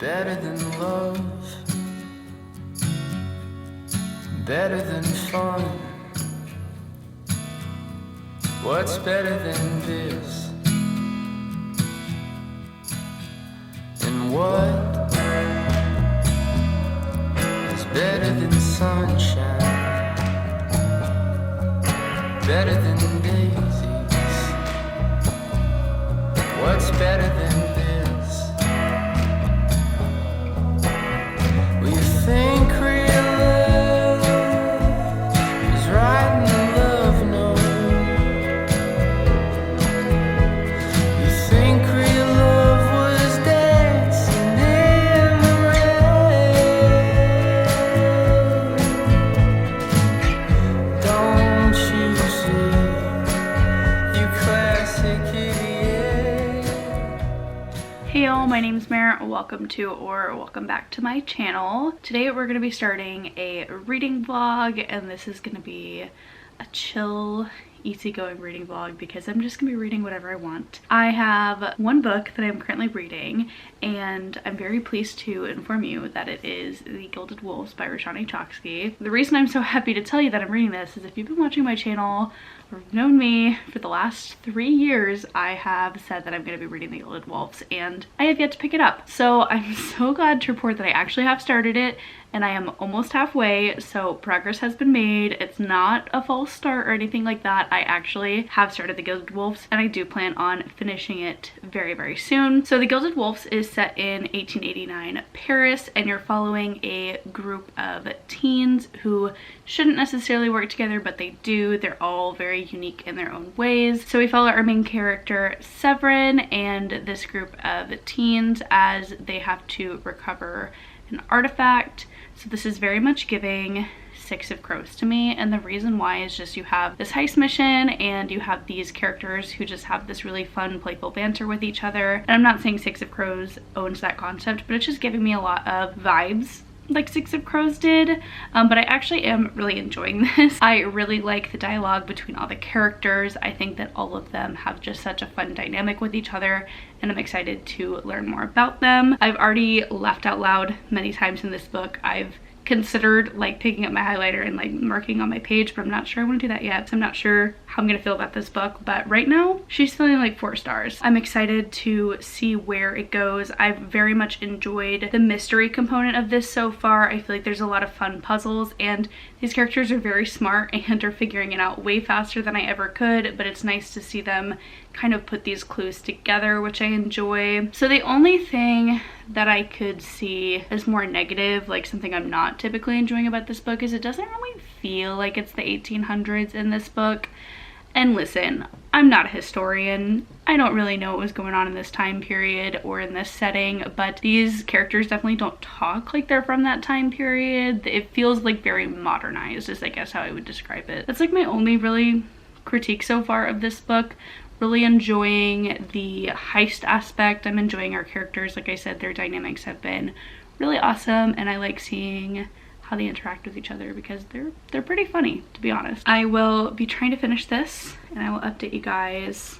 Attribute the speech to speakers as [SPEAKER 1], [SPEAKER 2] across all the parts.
[SPEAKER 1] better than love, better than fun. What's better than this? And what is better than sunshine, better than daisies? What's better than this? Well, you think real love is writing a love note. You think real love was dancing in the rain. Don't you see, you classic idiot?
[SPEAKER 2] Hey y'all, my name's Mare. Welcome back to my channel. Today we're going to be starting a reading vlog, and this is going to be a chill, easygoing reading vlog because I'm just going to be reading whatever I want. I have one book that I'm currently reading, and I'm very pleased to inform you that it is The Gilded Wolves by Roshani. The reason I'm so happy to tell you that I'm reading this is if you've been watching my channel or known me for the last 3 years, I have said that I'm going to be reading The Gilded Wolves, and I have yet to pick it up. So I'm so glad to report that I actually have started it, and I am almost halfway, so progress has been made. It's not a false start or anything like that. I actually have started The Gilded Wolves, and I do plan on finishing it very, very soon. So The Gilded Wolves is set in 1889 Paris, and you're following a group of teens who shouldn't necessarily work together, but they do. They're all very unique in their own ways. So we follow our main character, Severin, and this group of teens as they have to recover an artifact. So this is very much giving Six of Crows to me, and the reason why is just you have this heist mission and you have these characters who just have this really fun, playful banter with each other. And I'm not saying Six of Crows owns that concept, but it's just giving me a lot of vibes like Six of Crows did, but I actually am really enjoying this. I really like the dialogue between all the characters. I think that all of them have just such a fun dynamic with each other, and I'm excited to learn more about them. I've already laughed out loud many times in this book. I've considered like picking up my highlighter and like marking on my page, but I'm not sure I want to do that yet. So I'm not sure how I'm gonna feel about this book, but right now she's feeling like 4 stars. I'm excited to see where it goes. I've very much enjoyed the mystery component of this so far. I feel like there's a lot of fun puzzles, and these characters are very smart and are figuring it out way faster than I ever could, but it's nice to see them kind of put these clues together, which I enjoy. So the only thing that I could see as more negative, like something I'm not typically enjoying about this book, is it doesn't really feel like it's the 1800s in this book. And listen, I'm not a historian. I don't really know what was going on in this time period or in this setting, but these characters definitely don't talk like they're from that time period. It feels like very modernized is I guess how I would describe it. That's like my only really critique so far of this book. Really enjoying the heist aspect. I'm enjoying our characters. Like I said, their dynamics have been really awesome, and I like seeing how they interact with each other because they're pretty funny, to be honest. I will be trying to finish this, and I will update you guys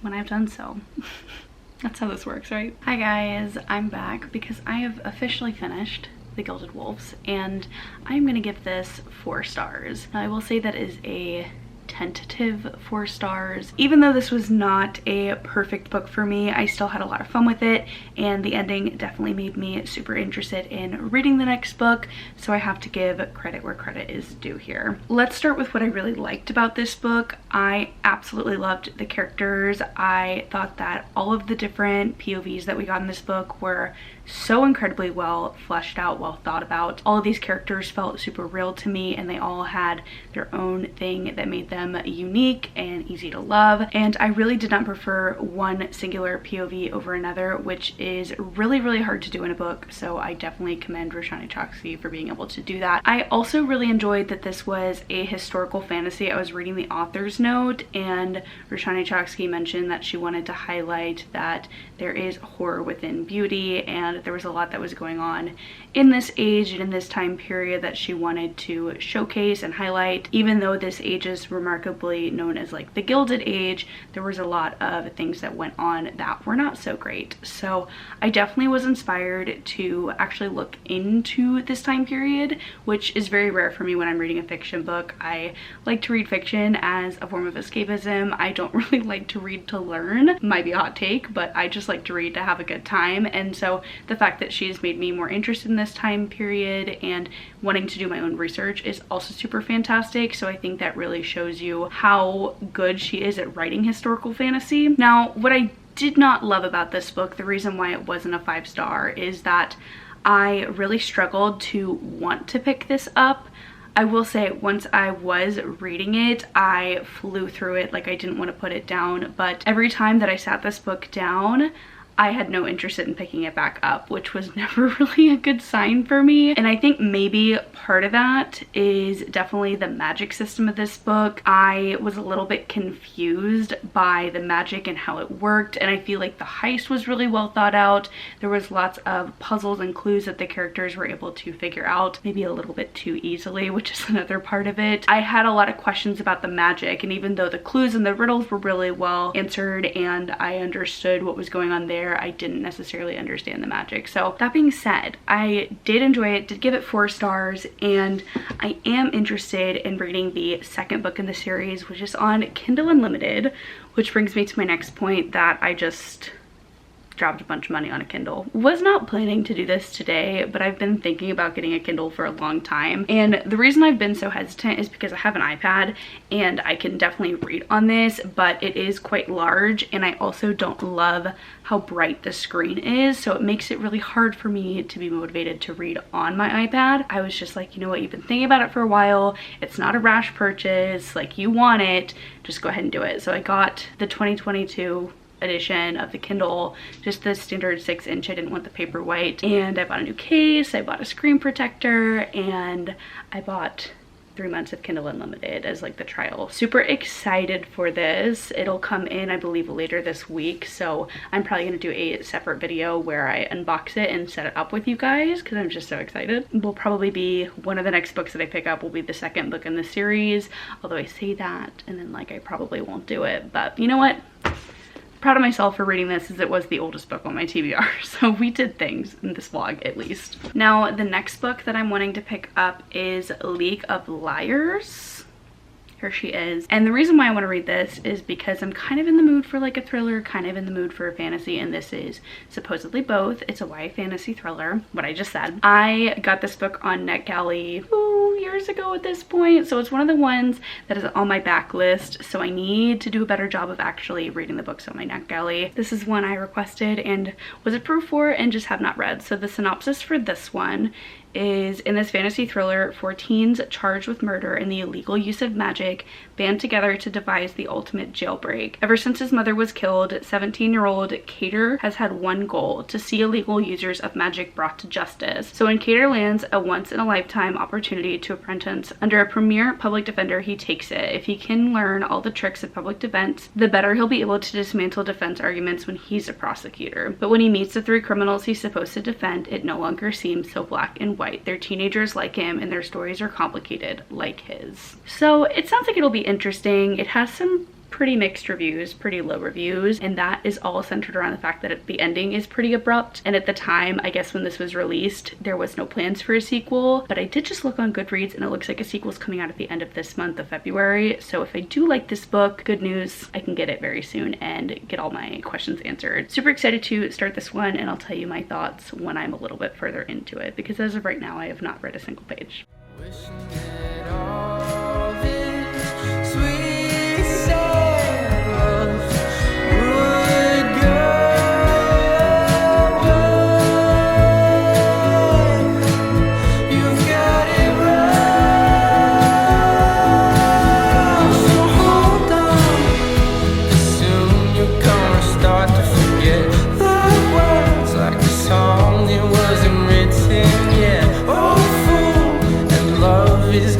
[SPEAKER 2] when I've done so. That's how this works, right? Hi guys, I'm back because I have officially finished The Gilded Wolves, and I'm gonna give this 4 stars. Now, I will say that is a tentative 4 stars. Even though this was not a perfect book for me, I still had a lot of fun with it, and the ending definitely made me super interested in reading the next book, so I have to give credit where credit is due here. Let's start with what I really liked about this book. I absolutely loved the characters. I thought that all of the different POVs that we got in this book were so incredibly well fleshed out, well thought about. All of these characters felt super real to me, and they all had their own thing that made them unique and easy to love. And I really did not prefer one singular POV over another, which is really, really hard to do in a book. So I definitely commend Roshani for being able to do that. I also really enjoyed that this was a historical fantasy. I was reading the author's note, and Roshani mentioned that she wanted to highlight that there is horror within beauty, and there was a lot that was going on in this age and in this time period that she wanted to showcase and highlight. Even though this age is remarkable remarkably known as like the Gilded Age, there was a lot of things that went on that were not so great. So I definitely was inspired to actually look into this time period, which is very rare for me when I'm reading a fiction book. I like to read fiction as a form of escapism. I don't really like to read to learn. Might be a hot take, but I just like to read to have a good time. And so the fact that she's made me more interested in this time period and wanting to do my own research is also super fantastic. So I think that really shows you how good she is at writing historical fantasy. Now, what I did not love about this book, the reason why it wasn't a 5-star, is that I really struggled to want to pick this up. I will say once I was reading it, I flew through it, like I didn't want to put it down, but every time that I sat this book down, I had no interest in picking it back up, which was never really a good sign for me. And I think maybe part of that is definitely the magic system of this book. I was a little bit confused by the magic and how it worked, and I feel like the heist was really well thought out. There was lots of puzzles and clues that the characters were able to figure out, maybe a little bit too easily, which is another part of it. I had a lot of questions about the magic, and even though the clues and the riddles were really well answered and I understood what was going on there, I didn't necessarily understand the magic. So that being said, I did enjoy it, did give it 4 stars, and I am interested in reading the second book in the series, which is on Kindle Unlimited, which brings me to my next point, that I just dropped a bunch of money on a Kindle. Was not planning to do this today, but I've been thinking about getting a Kindle for a long time. And the reason I've been so hesitant is because I have an iPad and I can definitely read on this, but it is quite large, and I also don't love how bright the screen is, so it makes it really hard for me to be motivated to read on my iPad. I was just like, you know what, you've been thinking about it for a while, it's not a rash purchase, like you want it, just go ahead and do it. So I got the 2022 edition of the Kindle, just the standard 6-inch. I didn't want the paperwhite, and I bought a new case, I bought a screen protector, and I bought 3 months of Kindle Unlimited as like the trial. Super excited for this. It'll come in, I believe, later this week, so I'm probably gonna do a separate video where I unbox it and set it up with you guys because I'm just so excited. Will probably be one of the next books that I pick up, will be the second book in the series, although I say that and then like I probably won't do it, but you know what? Proud of myself for reading this, as it was the oldest book on my TBR, so we did things in this vlog at least. Now the next book that I'm wanting to pick up is League of Liars. Here she is. And the reason why I want to read this is because I'm kind of in the mood for like a thriller, kind of in the mood for a fantasy, and this is supposedly both. It's a YA fantasy thriller, what I just said. I got this book on NetGalley years ago at this point, so it's one of the ones that is on my backlist, so I need to do a better job of actually reading the books on my NetGalley. This is one I requested and was approved for and just have not read. So the synopsis for this one is, in this fantasy thriller, 4 teens charged with murder and the illegal use of magic band together to devise the ultimate jailbreak. Ever since his mother was killed, 17-year-old Cater has had one goal: to see illegal users of magic brought to justice. So when Cater lands a once-in-a-lifetime opportunity to apprentice under a premier public defender, he takes it. If he can learn all the tricks of public defense, the better he'll be able to dismantle defense arguments when he's a prosecutor. But when he meets the 3 criminals he's supposed to defend, it no longer seems so black and white. They're teenagers like him, and their stories are complicated like his. So it sounds like it'll be interesting. It has some pretty mixed reviews, pretty low reviews, and that is all centered around the fact that the ending is pretty abrupt. And at the time, I guess when this was released, there was no plans for a sequel, but I did just look on Goodreads and it looks like a sequel's coming out at the end of this month of February. So if I do like this book, good news, I can get it very soon and get all my questions answered. Super excited to start this one, and I'll tell you my thoughts when I'm a little bit further into it, because as of right now, I have not read a single page.
[SPEAKER 1] Wishing that all this sweet sad love would go away. You've got it wrong, so hold on. Soon you're gonna start to forget the words like a song that wasn't written yet. Oh, fool, and love is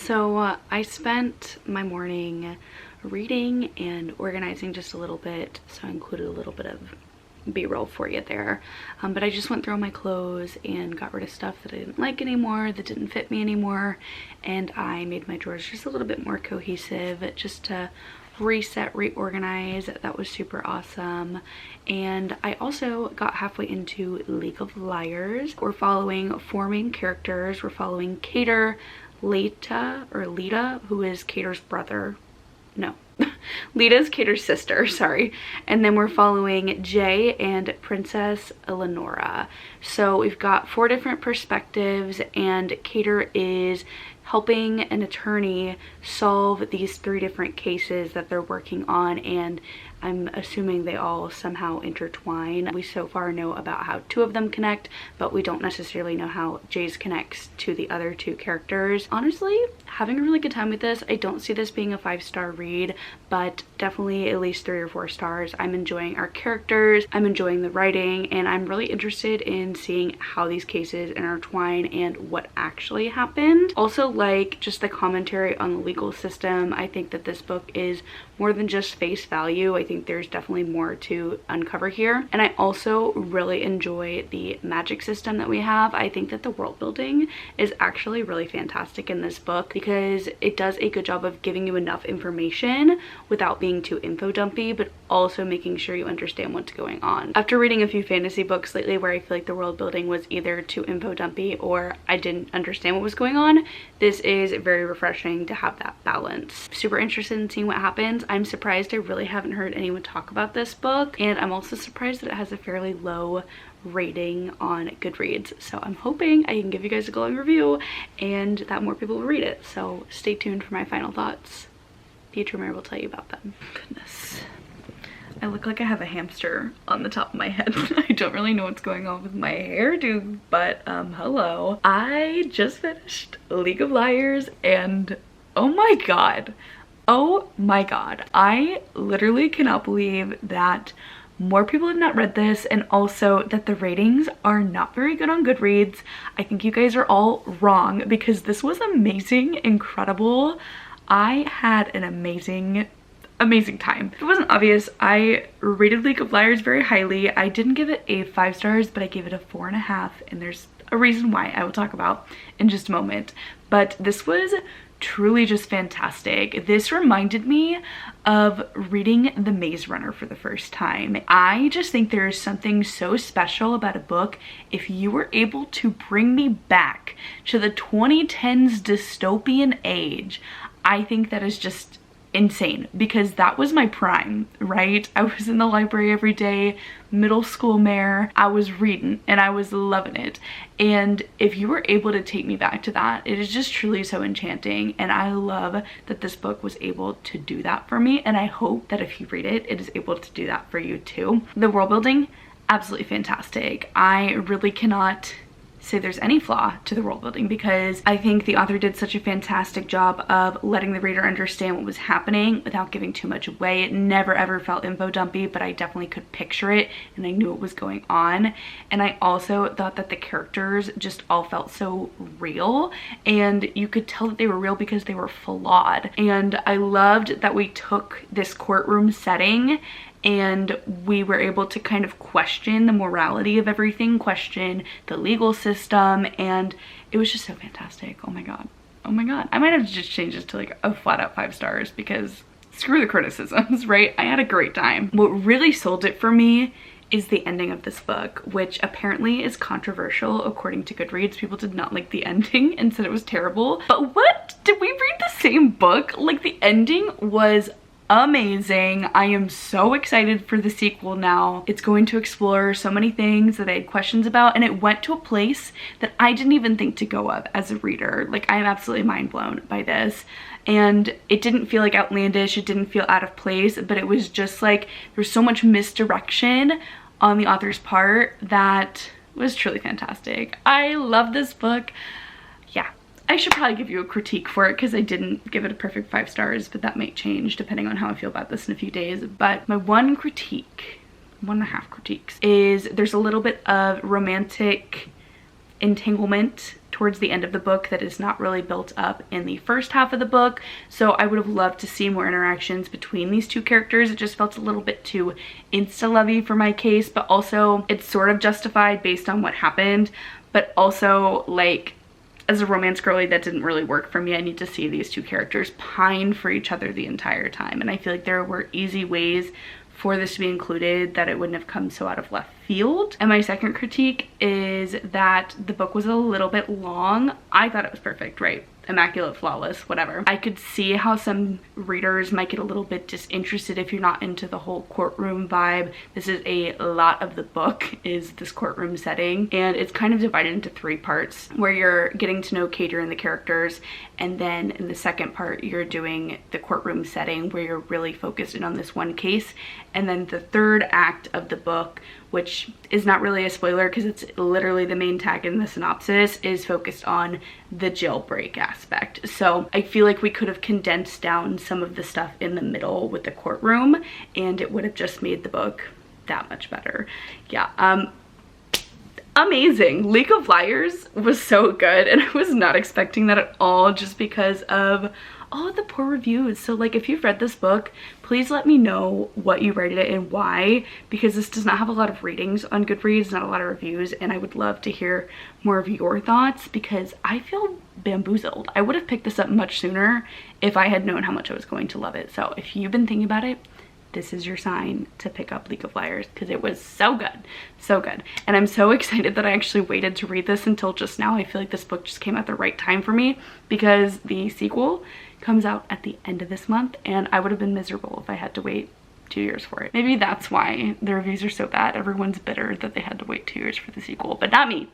[SPEAKER 2] So I spent my morning reading and organizing just a little bit, so I included a little bit of b-roll for you there, but I just went through all my clothes and got rid of stuff that I didn't like anymore, that didn't fit me anymore, and I made my drawers just a little bit more cohesive just to reset, reorganize. That was super awesome. And I also got halfway into League of Liars. We're following four main characters. We're following Cater, Lita, who is Cater's brother. No, Lita's Cater's sister, sorry. And then we're following Jay and Princess Eleonora. So we've got four different perspectives, and Cater is helping an attorney solve these three different cases that they're working on, and I'm assuming they all somehow intertwine. We so far know about how two of them connect, but we don't necessarily know how Jay's connects to the other two characters. Honestly, having a really good time with this. I don't see this being a 5-star read, but definitely at least 3 or 4 stars. I'm enjoying our characters, I'm enjoying the writing, and I'm really interested in seeing how these cases intertwine and what actually happened. Also, like just the commentary on the legal system. I think that this book is more than just face value. I think there's definitely more to uncover here. And I also really enjoy the magic system that we have. I think that the world building is actually really fantastic in this book because it does a good job of giving you enough information without being too info dumpy, but also making sure you understand what's going on. After reading a few fantasy books lately where I feel like the world building was either too info dumpy or I didn't understand what was going on, this is very refreshing to have that balance. Super interested in seeing what happens. I'm surprised I really haven't heard anyone talk about this book, and I'm also surprised that it has a fairly low rating on Goodreads. So I'm hoping I can give you guys a glowing review and that more people will read it. So stay tuned for my final thoughts. Future Mare will tell you about them. Goodness. I look like I have a hamster on the top of my head. I don't really know what's going on with my hairdo, but hello. I just finished League of Liars, and oh my god, I literally cannot believe that more people have not read this, and also that the ratings are not very good on Goodreads. I think you guys are all wrong because this was amazing, incredible. I had an amazing time. If it wasn't obvious, I rated League of Liars very highly. I didn't give it a 5 stars, but I gave it a 4.5, and there's a reason why I will talk about in just a moment. But this was truly just fantastic. This reminded me of reading The Maze Runner for the first time. I just think there is something so special about a book if you were able to bring me back to the 2010s dystopian age. I think that is just insane because that was my prime, right? I was in the library every day, middle school mare. I was reading and I was loving it. And if you were able to take me back to that, it is just truly so enchanting. And I love that this book was able to do that for me. And I hope that if you read it, it is able to do that for you too. The world building, absolutely fantastic. I really cannot say there's any flaw to the world building because I think the author did such a fantastic job of letting the reader understand what was happening without giving too much away. It never ever felt info dumpy, but I definitely could picture it and I knew what was going on. And I also thought that the characters just all felt so real, and you could tell that they were real because they were flawed. And I loved that we took this courtroom setting and we were able to kind of question the morality of everything, question the legal system, and it was just so fantastic. Oh my god. Oh my god. I might have to just change this to like a flat out 5 stars because screw the criticisms, right? I had a great time. What really sold it for me is the ending of this book, which apparently is controversial according to Goodreads. People did not like the ending and said it was terrible. But what? Did we read the same book? Like, the ending was amazing. I am so excited for the sequel now. It's going to explore so many things that I had questions about, and it went to a place that I didn't even think to go of as a reader. Like, I am absolutely mind blown by this. And it didn't feel like outlandish, it didn't feel out of place, but it was just like there's so much misdirection on the author's part that was truly fantastic. I love this book. Yeah. I should probably give you a critique for it because I didn't give it a perfect 5 stars, but that might change depending on how I feel about this in a few days. But my one critique, 1.5 critiques, is there's a little bit of romantic entanglement towards the end of the book that is not really built up in the first half of the book. So I would have loved to see more interactions between these two characters. It just felt a little bit too insta-lovey for my case, but also it's sort of justified based on what happened. But also, like, as a romance girly, that didn't really work for me. I need to see these two characters pine for each other the entire time. And I feel like there were easy ways for this to be included that it wouldn't have come so out of left field. And my second critique is that the book was a little bit long. I thought it was perfect, right? Immaculate, flawless, whatever. I could see how some readers might get a little bit disinterested if you're not into the whole courtroom vibe. This is a lot of the book is this courtroom setting, and it's kind of divided into 3 parts where you're getting to know Kater and the characters, and then in the second part you're doing the courtroom setting where you're really focused in on this one case. And then the third act of the book, which is not really a spoiler because it's literally the main tag in the synopsis, is focused on the jailbreak aspect. So I feel like we could have condensed down some of the stuff in the middle with the courtroom, and it would have just made the book that much better. Yeah, amazing. League of Liars was so good, and I was not expecting that at all just because of all of the poor reviews. So like, if you've read this book, please let me know what you rated it and why, because this does not have a lot of ratings on Goodreads, not a lot of reviews, and I would love to hear more of your thoughts because I feel bamboozled. I would have picked this up much sooner if I had known how much I was going to love it. So if you've been thinking about it, this is your sign to pick up League of Liars because it was so good, so good. And I'm so excited that I actually waited to read this until just now. I feel like this book just came at the right time for me because the sequel comes out at the end of this month, and I would have been miserable if I had to wait 2 years for it. Maybe that's why the reviews are so bad. Everyone's bitter that they had to wait 2 years for the sequel, but not me,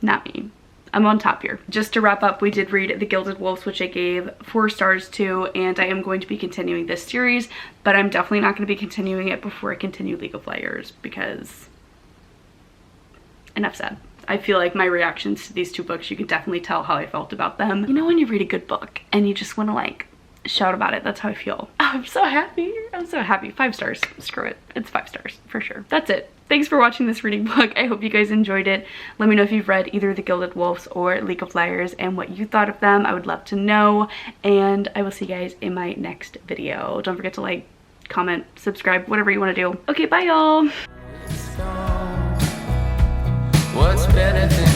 [SPEAKER 2] not me. I'm on top here. Just to wrap up, we did read The Gilded Wolves, which I gave 4 stars to, and I am going to be continuing this series, but I'm definitely not going to be continuing it before I continue League of Liars because enough said. I feel like my reactions to these 2 books, you can definitely tell how I felt about them. You know when you read a good book and you just want to like shout about it? That's how I feel. I'm so happy. I'm so happy. 5 stars. Screw it. It's 5 stars for sure. That's it. Thanks for watching this reading vlog. I hope you guys enjoyed it. Let me know if you've read either The Gilded Wolves or League of Liars and what you thought of them. I would love to know, and I will see you guys in my next video. Don't forget to like, comment, subscribe, whatever you want to do. Okay, bye y'all.
[SPEAKER 1] What's better than